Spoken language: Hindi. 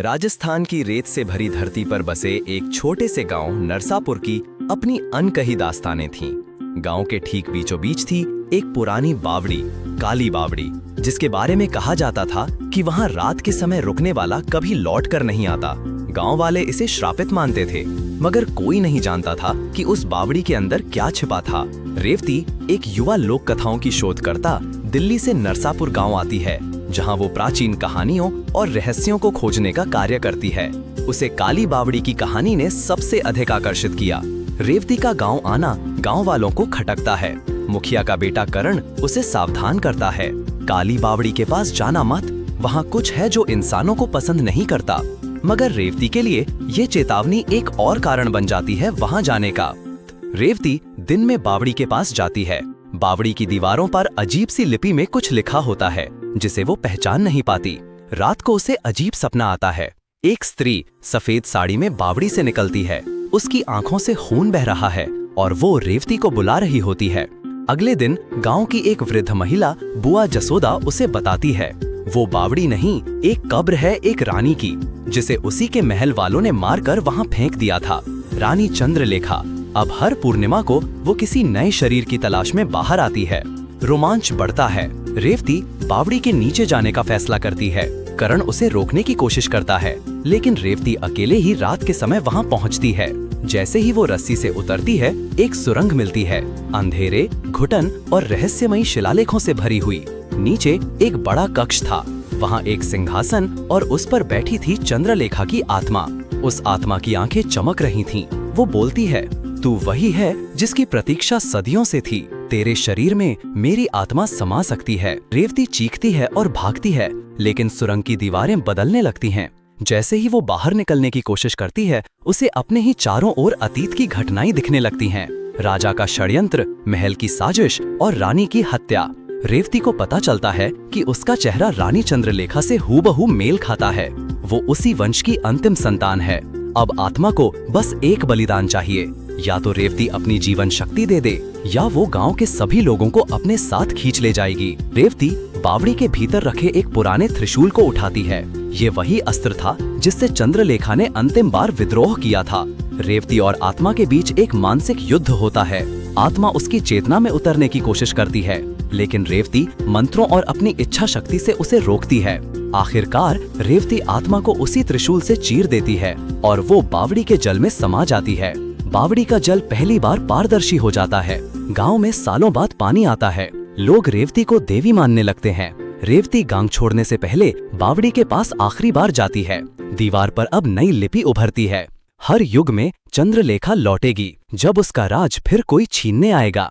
राजस्थान की रेत से भरी धरती पर बसे एक छोटे से गांव नरसापुर की अपनी अनकही दास्तानें थीं। गांव के ठीक बीचों बीच थी एक पुरानी बावड़ी, काली बावड़ी, जिसके बारे में कहा जाता था कि वहां रात के समय रुकने वाला कभी लौट कर नहीं आता। गांव वाले इसे श्रापित मानते थे, मगर कोई नहीं जानता था कि उस बावड़ी के अंदर क्या छिपा था। रेवती एक युवा लोक कथाओं की शोधकर्ता दिल्ली से नरसापुर गांव आती है, जहां वो प्राचीन कहानियों और रहस्यों को खोजने का कार्य करती है। उसे काली बावड़ी की कहानी ने सबसे अधिक आकर्षित किया। रेवती का गांव आना गांव वालों को खटकता है। मुखिया का बेटा करण उसे सावधान करता है, काली बावड़ी के पास जाना मत, वहां कुछ है जो इंसानों को पसंद नहीं करता। मगर रेवती के लिए ये चेतावनी एक और कारण बन जाती है वहां जाने का। रेवती दिन में बावड़ी के पास जाती है। बावड़ी की दीवारों पर अजीब सी लिपि में कुछ लिखा होता है, जिसे वो पहचान नहीं पाती। रात को उसे अजीब सपना आता है। एक स्त्री सफेद साड़ी में बावड़ी से निकलती है। उसकी आंखों से खून बह रहा है और वो रेवती को बुला रही होती है। अगले दिन गांव की एक वृद्ध महिला बुआ जसोदा उसे बताती है, वो बावड़ी नहीं, एक कब्र है एक रानी की, जिसे उसी के महल वालों ने मारकर वहां फेंक दिया था। रानी चंद्रलेखा। अब हर पूर्णिमा को वो किसी नए शरीर की तलाश में बाहर आती है। रोमांच बढ़ता है। रेवती बावड़ी के नीचे जाने का फैसला करती है। करण उसे रोकने की कोशिश करता है, लेकिन रेवती अकेले ही रात के समय वहां पहुंचती है। जैसे ही वो रस्सी से उतरती है, एक सुरंग मिलती है, अंधेरे, घुटन और रहस्यमयी शिलालेखों से भरी हुई। नीचे एक बड़ा कक्ष था। वहां एक सिंहासन और उस पर बैठी थी चंद्रलेखा की आत्मा। उस आत्मा की आंखें चमक रही थीं। वो बोलती है, तू वही है जिसकी प्रतीक्षा सदियों से थी। तेरे शरीर में मेरी आत्मा समा सकती है। रेवती चीखती है और भागती है, लेकिन सुरंग की दीवारें बदलने लगती हैं। जैसे ही वो बाहर निकलने की कोशिश करती है, उसे अपने ही चारों ओर अतीत की घटनाएं दिखने लगती हैं। राजा का षड्यंत्र, महल की साजिश और रानी की हत्या। रेवती को पता चलता है कि उसका चेहरा रानी चंद्रलेखा से हूबहू मेल खाता है। वो उसी वंश की अंतिम संतान है। अब आत्मा को बस एक बलिदान चाहिए, या तो रेवती अपनी जीवन शक्ति दे दे, या वो गांव के सभी लोगों को अपने साथ खींच ले जाएगी। रेवती बावड़ी के भीतर रखे एक पुराने त्रिशूल को उठाती है। ये वही अस्त्र था जिससे चंद्रलेखा ने अंतिम बार विद्रोह किया था। रेवती और आत्मा के बीच एक मानसिक युद्ध होता है। आत्मा उसकी चेतना में उतरने की कोशिश करती है, लेकिन रेवती मंत्रों और अपनी इच्छा शक्ति से उसे रोकती है। आखिरकार रेवती आत्मा को उसी त्रिशूल से चीर देती है और वो बावड़ी के जल में समा जाती है। बावड़ी का जल पहली बार पारदर्शी हो जाता है। गांव में सालों बाद पानी आता है। लोग रेवती को देवी मानने लगते हैं। रेवती गांव छोड़ने से पहले बावड़ी के पास आखिरी बार जाती है। दीवार पर अब नई लिपि उभरती है। हर युग में चंद्रलेखा लौटेगी, जब उसका राज फिर कोई छीनने आएगा।